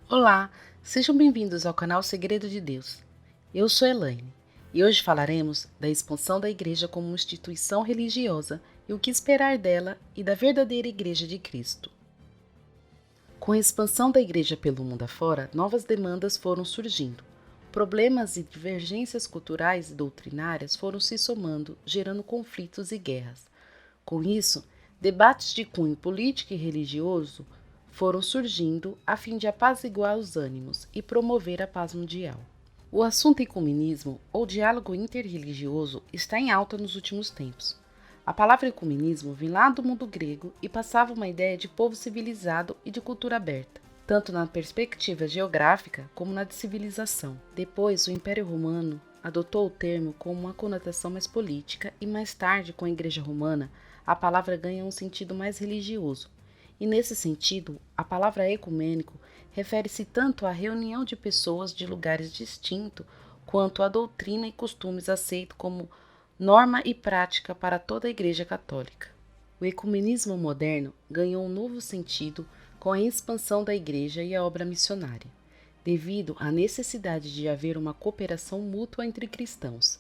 Olá, sejam bem-vindos ao canal Segredo de Deus. Eu sou Elaine e hoje falaremos da expansão da Igreja como instituição religiosa e o que esperar dela e da verdadeira Igreja de Cristo. Com a expansão da Igreja pelo mundo afora, novas demandas foram surgindo. Problemas e divergências culturais e doutrinárias foram se somando, gerando conflitos e guerras. Com isso, debates de cunho político e religioso foram surgindo a fim de apaziguar os ânimos e promover a paz mundial. O assunto ecumenismo, ou diálogo interreligioso, está em alta nos últimos tempos. A palavra ecumenismo vem lá do mundo grego e passava uma ideia de povo civilizado e de cultura aberta, tanto na perspectiva geográfica como na de civilização. Depois, o Império Romano adotou o termo com uma conotação mais política e mais tarde, com a Igreja Romana, a palavra ganha um sentido mais religioso. E nesse sentido, a palavra ecumênico refere-se tanto à reunião de pessoas de lugares distintos quanto à doutrina e costumes aceitos como norma e prática para toda a Igreja Católica. O ecumenismo moderno ganhou um novo sentido com a expansão da Igreja e a obra missionária, devido à necessidade de haver uma cooperação mútua entre cristãos,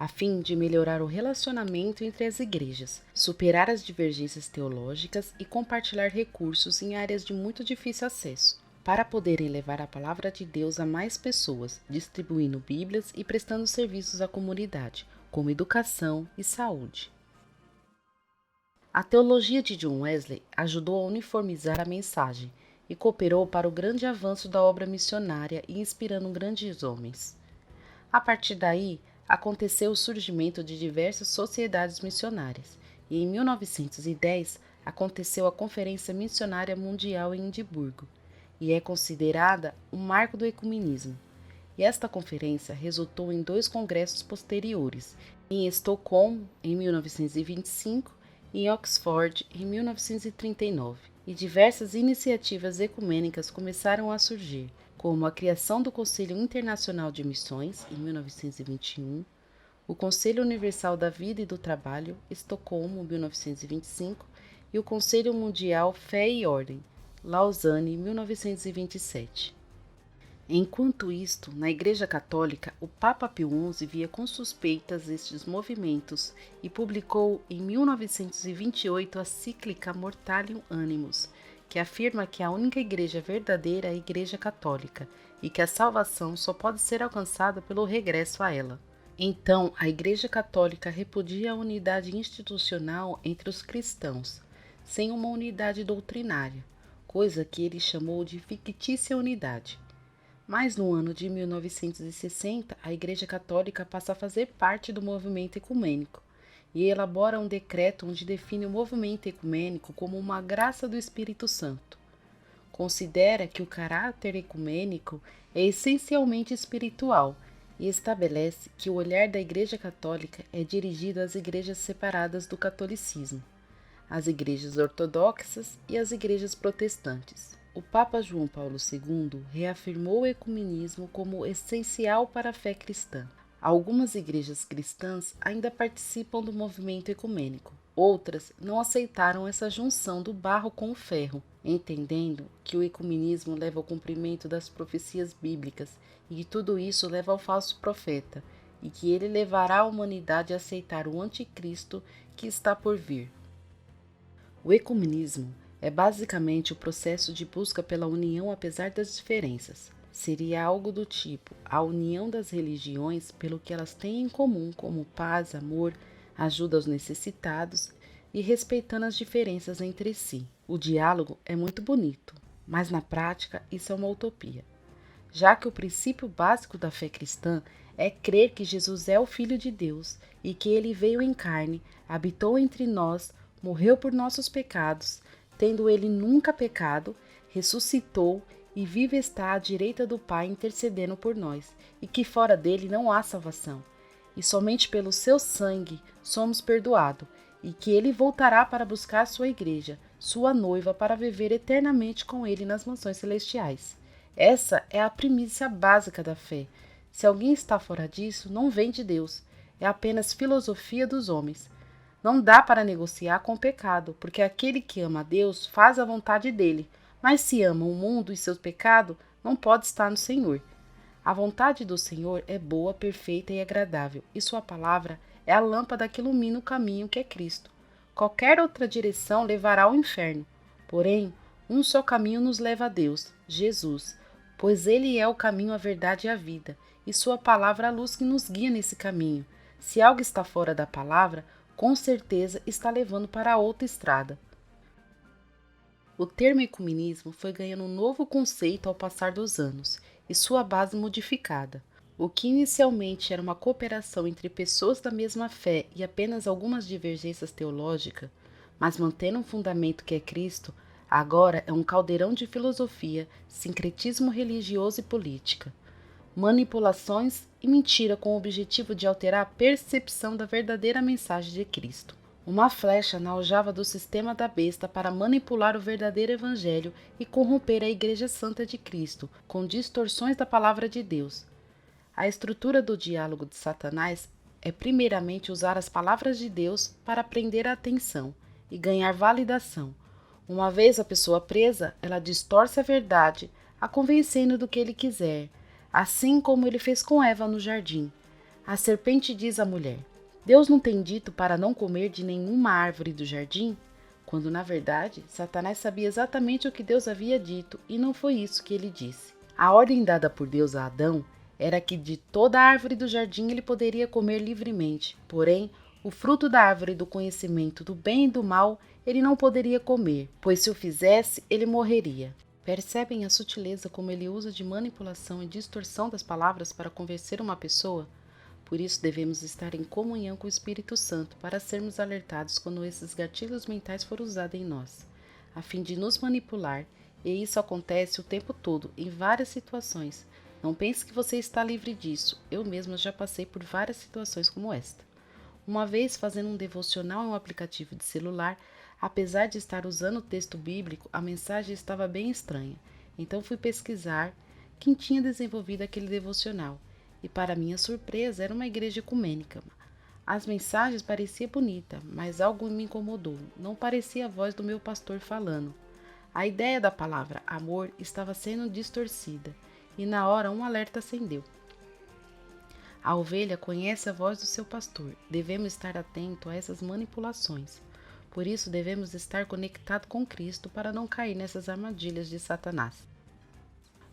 a fim de melhorar o relacionamento entre as igrejas, superar as divergências teológicas e compartilhar recursos em áreas de muito difícil acesso, para poderem levar a palavra de Deus a mais pessoas, distribuindo Bíblias e prestando serviços à comunidade, como educação e saúde. A teologia de John Wesley ajudou a uniformizar a mensagem e cooperou para o grande avanço da obra missionária e inspirando grandes homens. A partir daí, aconteceu o surgimento de diversas sociedades missionárias e em 1910 aconteceu a Conferência Missionária Mundial em Edimburgo e é considerada um marco do ecumenismo. E esta conferência resultou em 2 congressos posteriores, em Estocolmo em 1925 e em Oxford em 1939, e diversas iniciativas ecumênicas começaram a surgir, como a criação do Conselho Internacional de Missões, em 1921, o Conselho Universal da Vida e do Trabalho, Estocolmo, 1925, e o Conselho Mundial Fé e Ordem, Lausanne, 1927. Enquanto isto, na Igreja Católica, o Papa Pio XI via com suspeitas estes movimentos e publicou em 1928 a cíclica Mortalium Animus, que afirma que a única igreja verdadeira é a Igreja Católica e que a salvação só pode ser alcançada pelo regresso a ela. Então, a Igreja Católica repudia a unidade institucional entre os cristãos, sem uma unidade doutrinária, coisa que ele chamou de fictícia unidade. Mas no ano de 1960, a Igreja Católica passa a fazer parte do movimento ecumênico e elabora um decreto onde define o movimento ecumênico como uma graça do Espírito Santo. Considera que o caráter ecumênico é essencialmente espiritual e estabelece que o olhar da Igreja Católica é dirigido às igrejas separadas do catolicismo, as igrejas ortodoxas e as igrejas protestantes. O Papa João Paulo II reafirmou o ecumenismo como essencial para a fé cristã. Algumas igrejas cristãs ainda participam do movimento ecumênico. Outras não aceitaram essa junção do barro com o ferro, entendendo que o ecumenismo leva ao cumprimento das profecias bíblicas e que tudo isso leva ao falso profeta e que ele levará a humanidade a aceitar o anticristo que está por vir. O ecumenismo é basicamente o processo de busca pela união apesar das diferenças. Seria algo do tipo a união das religiões pelo que elas têm em comum, como paz, amor, ajuda aos necessitados e respeitando as diferenças entre si. O diálogo é muito bonito, mas na prática isso é uma utopia, já que o princípio básico da fé cristã é crer que Jesus é o Filho de Deus e que ele veio em carne, habitou entre nós, morreu por nossos pecados, tendo ele nunca pecado, ressuscitou e vive está à direita do Pai intercedendo por nós, e que fora dele não há salvação, e somente pelo seu sangue somos perdoados, e que ele voltará para buscar sua igreja, sua noiva, para viver eternamente com ele nas mansões celestiais. Essa é a primícia básica da fé. Se alguém está fora disso, não vem de Deus, é apenas filosofia dos homens. Não dá para negociar com o pecado, porque aquele que ama a Deus faz a vontade dele, mas se ama o mundo e seus pecados, não pode estar no Senhor. A vontade do Senhor é boa, perfeita e agradável, e sua palavra é a lâmpada que ilumina o caminho que é Cristo. Qualquer outra direção levará ao inferno. Porém, um só caminho nos leva a Deus, Jesus, pois Ele é o caminho, a verdade e a vida, e sua palavra é a luz que nos guia nesse caminho. Se algo está fora da palavra, com certeza está levando para outra estrada. O termo ecumenismo foi ganhando um novo conceito ao passar dos anos, e sua base modificada. O que inicialmente era uma cooperação entre pessoas da mesma fé e apenas algumas divergências teológicas, mas mantendo um fundamento que é Cristo, agora é um caldeirão de filosofia, sincretismo religioso e política, manipulações e mentira com o objetivo de alterar a percepção da verdadeira mensagem de Cristo. Uma flecha na aljava do sistema da besta para manipular o verdadeiro evangelho e corromper a Igreja Santa de Cristo, com distorções da palavra de Deus. A estrutura do diálogo de Satanás é primeiramente usar as palavras de Deus para prender a atenção e ganhar validação. Uma vez a pessoa presa, ela distorce a verdade, a convencendo do que ele quiser, assim como ele fez com Eva no jardim. A serpente diz à mulher: Deus não tem dito para não comer de nenhuma árvore do jardim? Quando, na verdade, Satanás sabia exatamente o que Deus havia dito e não foi isso que ele disse. A ordem dada por Deus a Adão era que de toda a árvore do jardim ele poderia comer livremente, porém, o fruto da árvore do conhecimento do bem e do mal ele não poderia comer, pois se o fizesse, ele morreria. Percebem a sutileza como ele usa de manipulação e distorção das palavras para convencer uma pessoa? Por isso devemos estar em comunhão com o Espírito Santo para sermos alertados quando esses gatilhos mentais forem usados em nós, a fim de nos manipular, e isso acontece o tempo todo, em várias situações. Não pense que você está livre disso, eu mesma já passei por várias situações como esta. Uma vez, fazendo um devocional em um aplicativo de celular, apesar de estar usando o texto bíblico, a mensagem estava bem estranha. Então fui pesquisar quem tinha desenvolvido aquele devocional. E para minha surpresa, era uma igreja ecumênica. As mensagens pareciam bonitas, mas algo me incomodou. Não parecia a voz do meu pastor falando. A ideia da palavra amor estava sendo distorcida, e na hora um alerta acendeu. A ovelha conhece a voz do seu pastor. Devemos estar atentos a essas manipulações. Por isso, devemos estar conectados com Cristo para não cair nessas armadilhas de Satanás.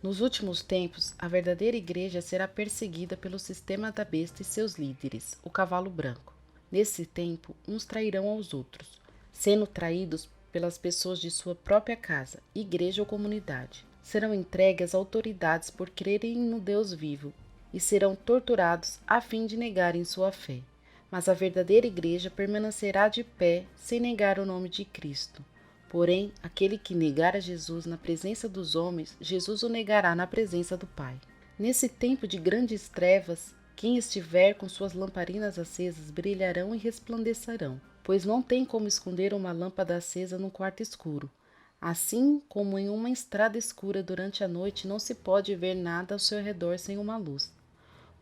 Nos últimos tempos, a verdadeira igreja será perseguida pelo sistema da besta e seus líderes, o cavalo branco. Nesse tempo, uns trairão aos outros, sendo traídos pelas pessoas de sua própria casa, igreja ou comunidade. Serão entregues às autoridades por crerem no Deus vivo e serão torturados a fim de negarem sua fé. Mas a verdadeira igreja permanecerá de pé sem negar o nome de Cristo. Porém, aquele que negar a Jesus na presença dos homens, Jesus o negará na presença do Pai. Nesse tempo de grandes trevas, quem estiver com suas lamparinas acesas brilharão e resplandecerão, pois não tem como esconder uma lâmpada acesa num quarto escuro. Assim como em uma estrada escura durante a noite não se pode ver nada ao seu redor sem uma luz.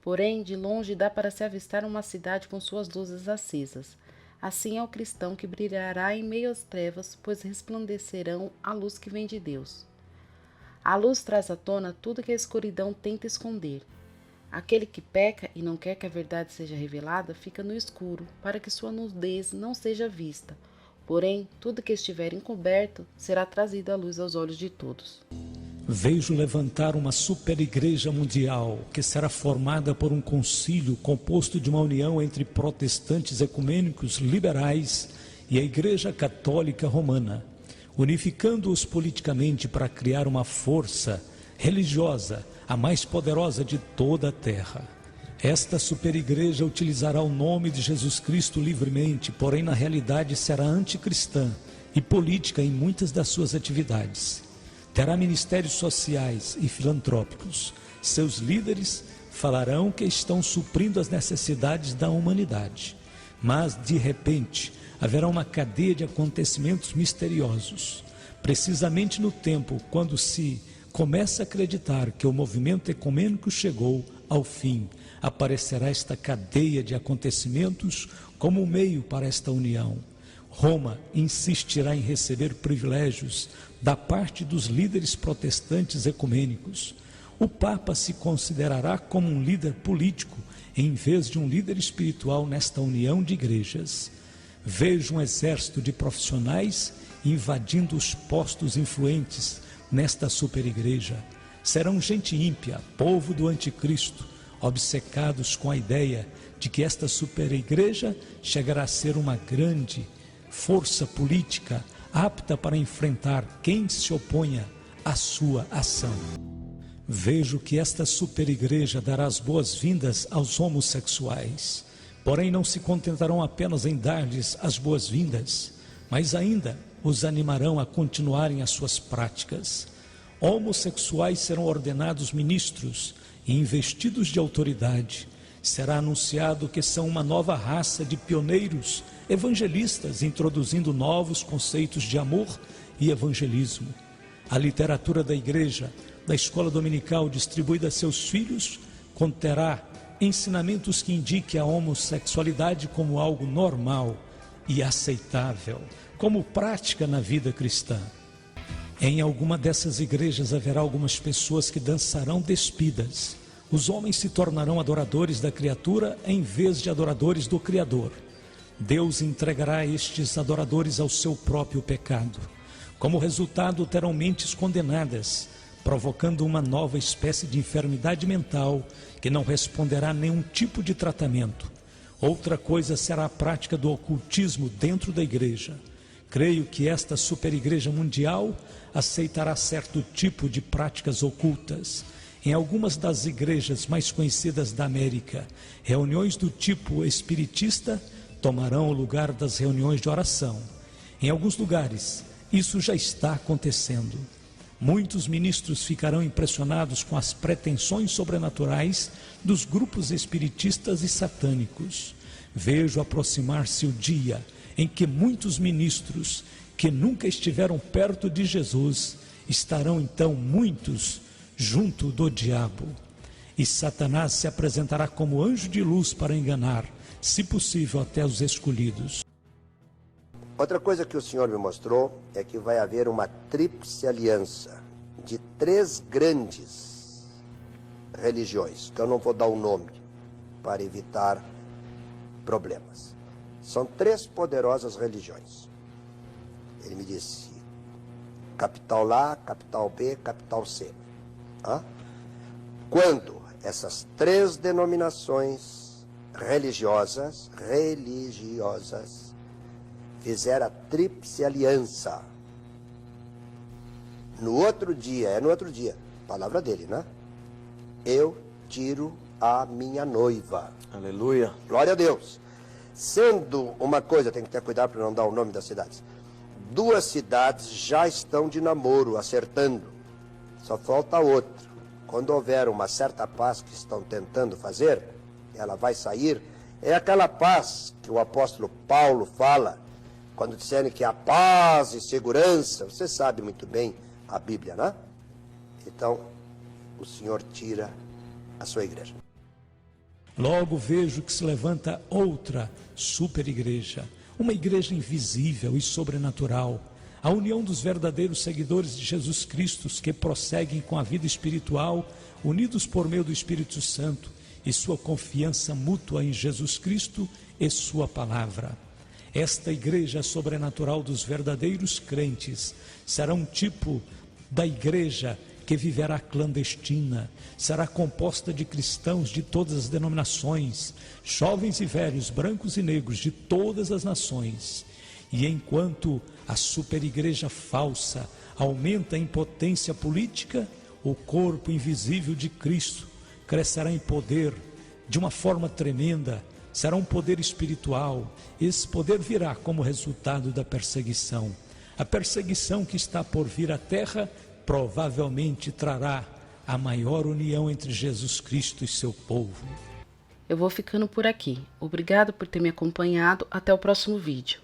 Porém, de longe dá para se avistar uma cidade com suas luzes acesas. Assim é o cristão que brilhará em meio às trevas, pois resplandecerão a luz que vem de Deus. A luz traz à tona tudo que a escuridão tenta esconder. Aquele que peca e não quer que a verdade seja revelada, fica no escuro, para que sua nudez não seja vista. Porém, tudo que estiver encoberto será trazido à luz aos olhos de todos. Vejo levantar uma superigreja mundial que será formada por um concílio composto de uma união entre protestantes ecumênicos liberais e a Igreja Católica Romana, unificando-os politicamente para criar uma força religiosa, a mais poderosa de toda a terra. Esta superigreja utilizará o nome de Jesus Cristo livremente, porém na realidade será anticristã e política em muitas das suas atividades. Terá ministérios sociais e filantrópicos. Seus líderes falarão que estão suprindo as necessidades da humanidade. Mas, de repente, haverá uma cadeia de acontecimentos misteriosos. Precisamente no tempo quando se começa a acreditar que o movimento ecumênico chegou ao fim, aparecerá esta cadeia de acontecimentos como um meio para esta união. Roma insistirá em receber privilégios da parte dos líderes protestantes ecumênicos. O Papa se considerará como um líder político em vez de um líder espiritual nesta união de igrejas. Vejo um exército de profissionais invadindo os postos influentes nesta superigreja. Serão gente ímpia, povo do anticristo, obcecados com a ideia de que esta superigreja chegará a ser uma grande força política apta para enfrentar quem se oponha à sua ação. Vejo que esta superigreja dará as boas-vindas aos homossexuais, porém não se contentarão apenas em dar-lhes as boas-vindas, mas ainda os animarão a continuarem as suas práticas. Homossexuais serão ordenados ministros e investidos de autoridade. Será anunciado que são uma nova raça de pioneiros evangelistas, introduzindo novos conceitos de amor e evangelismo. A literatura da igreja, da escola dominical distribuída a seus filhos, conterá ensinamentos que indiquem a homossexualidade como algo normal e aceitável, como prática na vida cristã. Em alguma dessas igrejas haverá algumas pessoas que dançarão despidas. Os homens se tornarão adoradores da criatura em vez de adoradores do Criador. Deus entregará estes adoradores ao seu próprio pecado. Como resultado, terão mentes condenadas, provocando uma nova espécie de enfermidade mental que não responderá a nenhum tipo de tratamento. Outra coisa será a prática do ocultismo dentro da igreja. Creio que esta superigreja mundial aceitará certo tipo de práticas ocultas. Em algumas das igrejas mais conhecidas da América, reuniões do tipo espiritista tomarão o lugar das reuniões de oração. Em alguns lugares, isso já está acontecendo. Muitos ministros ficarão impressionados com as pretensões sobrenaturais dos grupos espiritistas e satânicos. Vejo aproximar-se o dia em que muitos ministros que nunca estiveram perto de Jesus estarão então muitos junto do diabo. E Satanás se apresentará como anjo de luz para enganar, se possível, até os escolhidos. Outra coisa que o Senhor me mostrou é que vai haver uma tríplice aliança de 3 grandes religiões, que eu não vou dar o nome para evitar problemas. São 3 poderosas religiões. Ele me disse, capital A, capital B, capital C. Quando essas 3 denominações religiosas fizeram a tríplice aliança, no outro dia, palavra dele, né? Eu tiro a minha noiva. Aleluia. Glória a Deus. Sendo uma coisa, tem que ter cuidado para não dar o nome das cidades. 2 cidades já estão de namoro, acertando. Só falta outra. Quando houver uma certa paz que estão tentando fazer, ela vai sair. É aquela paz que o apóstolo Paulo fala, quando disserem que há paz e segurança. Você sabe muito bem a Bíblia, né? Então, o Senhor tira a sua igreja. Logo vejo que se levanta outra superigreja, uma igreja invisível e sobrenatural, a união dos verdadeiros seguidores de Jesus Cristo que prosseguem com a vida espiritual, unidos por meio do Espírito Santo e sua confiança mútua em Jesus Cristo e sua palavra. Esta igreja sobrenatural dos verdadeiros crentes será um tipo da igreja que viverá clandestina, será composta de cristãos de todas as denominações, jovens e velhos, brancos e negros de todas as nações. E enquanto a superigreja falsa aumenta em potência política, o corpo invisível de Cristo crescerá em poder de uma forma tremenda, será um poder espiritual. Esse poder virá como resultado da perseguição. A perseguição que está por vir à terra provavelmente trará a maior união entre Jesus Cristo e seu povo. Eu vou ficando por aqui. Obrigado por ter me acompanhado. Até o próximo vídeo.